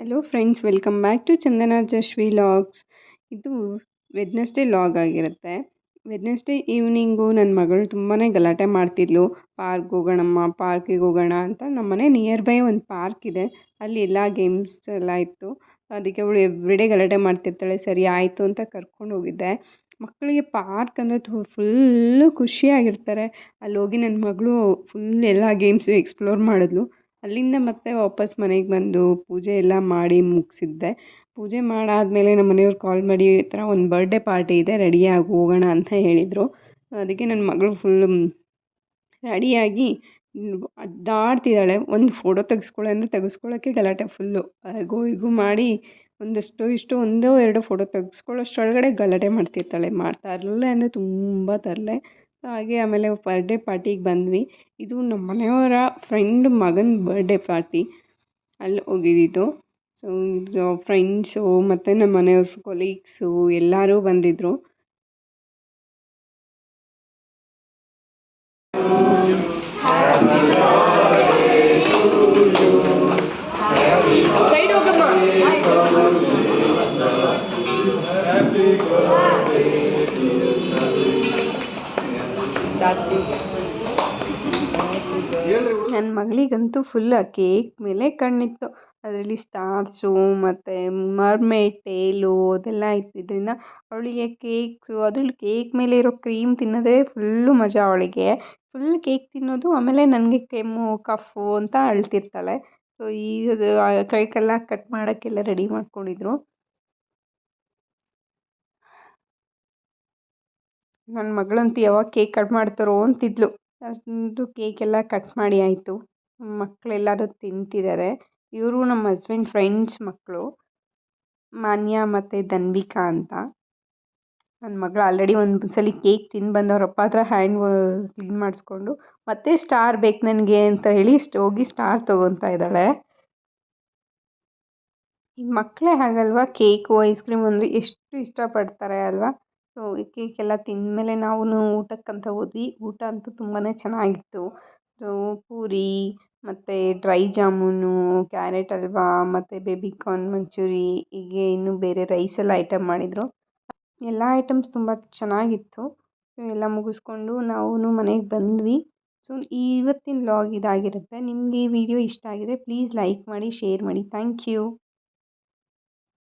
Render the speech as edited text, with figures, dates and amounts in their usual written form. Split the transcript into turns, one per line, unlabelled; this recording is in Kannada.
Hello friends, welcome back to Chandana Jashvi logs. ಇದು ವೆಡ್ನೆಸ್ಡೇ ಲಾಗ್ ಆಗಿರುತ್ತೆ. ವೆಡ್ನೆಸ್ಡೇ ಈವ್ನಿಂಗು ನನ್ನ ಮಗಳು ತುಂಬಾ ಗಲಾಟೆ ಮಾಡ್ತಿದ್ಲು. ಪಾರ್ಕಿಗೆ ಹೋಗೋಣ ಅಂತ. ನಮ್ಮನೆ ನಿಯರ್ ಬೈ ಒಂದು ಪಾರ್ಕ್ ಇದೆ, ಅಲ್ಲಿ ಎಲ್ಲ ಗೇಮ್ಸ್ ಎಲ್ಲ ಇತ್ತು. ಅದಕ್ಕೆ ಅವಳು ಎವ್ರಿಡೇ ಗಲಾಟೆ ಮಾಡ್ತಿರ್ತಾಳೆ. ಸರಿ ಆಯಿತು ಅಂತ ಕರ್ಕೊಂಡು ಹೋಗಿದ್ದೆ. ಮಕ್ಕಳಿಗೆ ಪಾರ್ಕ್ ಅಂದರೆ ಫುಲ್ಲು ಖುಷಿಯಾಗಿರ್ತಾರೆ. ಅಲ್ಲಿ ಹೋಗಿ ನನ್ನ ಮಗಳು ಫುಲ್ ಎಲ್ಲ ಗೇಮ್ಸು ಎಕ್ಸ್ಪ್ಲೋರ್ ಮಾಡಿದ್ಲು. ಅಲ್ಲಿಂದ ಮತ್ತೆ ವಾಪಸ್ ಮನೆಗೆ ಬಂದು ಪೂಜೆ ಎಲ್ಲ ಮಾಡಿ ಮುಗಿಸಿದ್ದೆ. ಪೂಜೆ ಮಾಡಾದಮೇಲೆ ನಮ್ಮ ಮನೆಯವ್ರು ಕಾಲ್ ಮಾಡಿ, ಈ ಥರ ಒಂದು ಬರ್ಡೇ ಪಾರ್ಟಿ ಇದೆ, ರೆಡಿಯಾಗಿ ಹೋಗೋಣ ಅಂತ ಹೇಳಿದರು. ಅದಕ್ಕೆ ನನ್ನ ಮಗಳು ಫುಲ್ಲು ರೆಡಿಯಾಗಿ ಅಡ್ಡಾಡ್ತಿದ್ದಾಳೆ. ಒಂದು ಫೋಟೋ ತೆಗೆಸ್ಕೊಳ್ಳಿ ಅಂದರೆ ತೆಗೆಸ್ಕೊಳ್ಳೋಕ್ಕೆ ಗಲಾಟೆ ಫುಲ್ಲು. ಹಾಗೋ ಹೀಗೂ ಮಾಡಿ ಒಂದೋ ಎರಡೋ ಫೋಟೋ ತೆಗೆಸ್ಕೊಳ್ಳೋಷ್ಟ್ರೊಳಗಡೆ ಗಲಾಟೆ ಮಾಡ್ತಿರ್ತಾಳೆ. ತರಲೆ ಅಂದರೆ ತುಂಬ ತರಲೆ. ಹಾಗೆ ಆಮೇಲೆ ಬರ್ಡೇ ಪಾರ್ಟಿಗೆ ಬಂದ್ವಿ. ಇದು ನಮ್ಮ ಮನೆಯವರ ಫ್ರೆಂಡ್ ಮಗನ ಬರ್ಡೇ ಪಾರ್ಟಿ. ಅಲ್ಲಿ ಹೋಗಿದ್ದಿದ್ದು. ಸೊ ಇದು ಫ್ರೆಂಡ್ಸು ಮತ್ತು ನಮ್ಮ ಮನೆಯವ್ರ ಕೊಲೀಗ್ಸು ಎಲ್ಲರೂ ಬಂದಿದ್ದರು. ಸೈಡ್ ಹೋಗಮ್ಮ. ನನ್ನ ಮಗಳಿಗಂತೂ ಫುಲ್ ಆ ಕೇಕ್ ಮೇಲೆ ಕಣ್ಣಿತ್ತು. ಅದರಲ್ಲಿ ಸ್ಟಾರ್ಸು ಮತ್ತು ಮರ್ಮೇಡ್ ಟೇಲು ಅದೆಲ್ಲ ಇದ್ದಿದ್ದರಿಂದ ಅವಳಿಗೆ ಅದ್ರಲ್ಲಿ ಕೇಕ್ ಮೇಲೆ ಇರೋ ಕ್ರೀಮ್ ತಿನ್ನೋದೇ ಫುಲ್ಲು ಮಜಾ ಅವಳಿಗೆ. ಫುಲ್ ಕೇಕ್ ತಿನ್ನೋದು, ಆಮೇಲೆ ನನಗೆ ಕೆಮ್ಮು ಕಫು ಅಂತ ಅಳ್ತಿರ್ತಾಳೆ. ಸೊ ಈಗ ಕೇಕೆಲ್ಲ ಕಟ್ ಮಾಡೋಕ್ಕೆಲ್ಲ ರೆಡಿ ಮಾಡ್ಕೊಂಡಿದ್ರು. ನನ್ನ ಮಗಳಂತೂ ಯಾವಾಗ ಕೇಕ್ ಕಟ್ ಮಾಡ್ತಾರೋ ಅಂತಿದ್ಲು. ಅಷ್ಟೊಂದು ಕೇಕೆಲ್ಲ ಕಟ್ ಮಾಡಿ ಆಯಿತು. ಮಕ್ಕಳೆಲ್ಲರೂ ತಿಂತಿದ್ದಾರೆ. ಇವರು ನಮ್ಮ ಹಸ್ಬೆಂಡ್ ಫ್ರೆಂಡ್ಸ್ ಮಕ್ಕಳು, ಮಾನ್ಯ ಮತ್ತು ಧನ್ವಿಕಾ ಅಂತ. ನನ್ನ ಮಗಳು ಆಲ್ರೆಡಿ ಒಂದು ಸಲ ಕೇಕ್ ತಿಂದು ಬಂದು ಅವ್ರ ಅಪ್ಪ ಹತ್ರ ಹ್ಯಾಂಡ್ ಕ್ಲೀನ್ ಮಾಡಿಸ್ಕೊಂಡು ಮತ್ತೆ ಸ್ಟಾರ್ ಬೇಕು ನನಗೆ ಅಂತ ಹೇಳಿ ಹೋಗಿ ಸ್ಟಾರ್ ತೊಗೊತಾ ಇದ್ದಾಳೆ. ಈ ಮಕ್ಕಳೇ ಹಾಗಲ್ವಾ, ಕೇಕು ಐಸ್ ಕ್ರೀಮ್ ಅಂದರೆ ಎಷ್ಟು ಇಷ್ಟಪಡ್ತಾರೆ ಅಲ್ವಾ. ಸೊ ಈ ಕೇಕೆಲ್ಲ ತಿಂದಮೇಲೆ ನಾವು ಊಟಕ್ಕಂತ ಹೋದ್ವಿ. ಊಟ ಅಂತೂ ತುಂಬಾ ಚೆನ್ನಾಗಿತ್ತು. ಸೊ ಪೂರಿ ಮತ್ತು ಡ್ರೈ ಜಾಮೂನು, ಕ್ಯಾರೆಟ್ ಹಲ್ವಾ ಮತ್ತು ಬೇಬಿಕಾರ್ನ್ ಮಂಚೂರಿ, ಹೀಗೆ ಇನ್ನೂ ಬೇರೆ ರೈಸೆಲ್ಲ ಐಟಮ್ ಮಾಡಿದರು. ಎಲ್ಲ ಐಟಮ್ಸ್ ತುಂಬ ಚೆನ್ನಾಗಿತ್ತು. ಎಲ್ಲ ಮುಗಿಸ್ಕೊಂಡು ನಾವು ಮನೆಗೆ ಬಂದ್ವಿ. ಸೊ ಇವತ್ತಿನ ವ್ಲಾಗ್ ಇದಾಗಿರುತ್ತೆ. ನಿಮಗೆ ಈ ವಿಡಿಯೋ ಇಷ್ಟ ಆಗಿದೆ ಪ್ಲೀಸ್ ಲೈಕ್ ಮಾಡಿ, ಶೇರ್ ಮಾಡಿ. Thank you.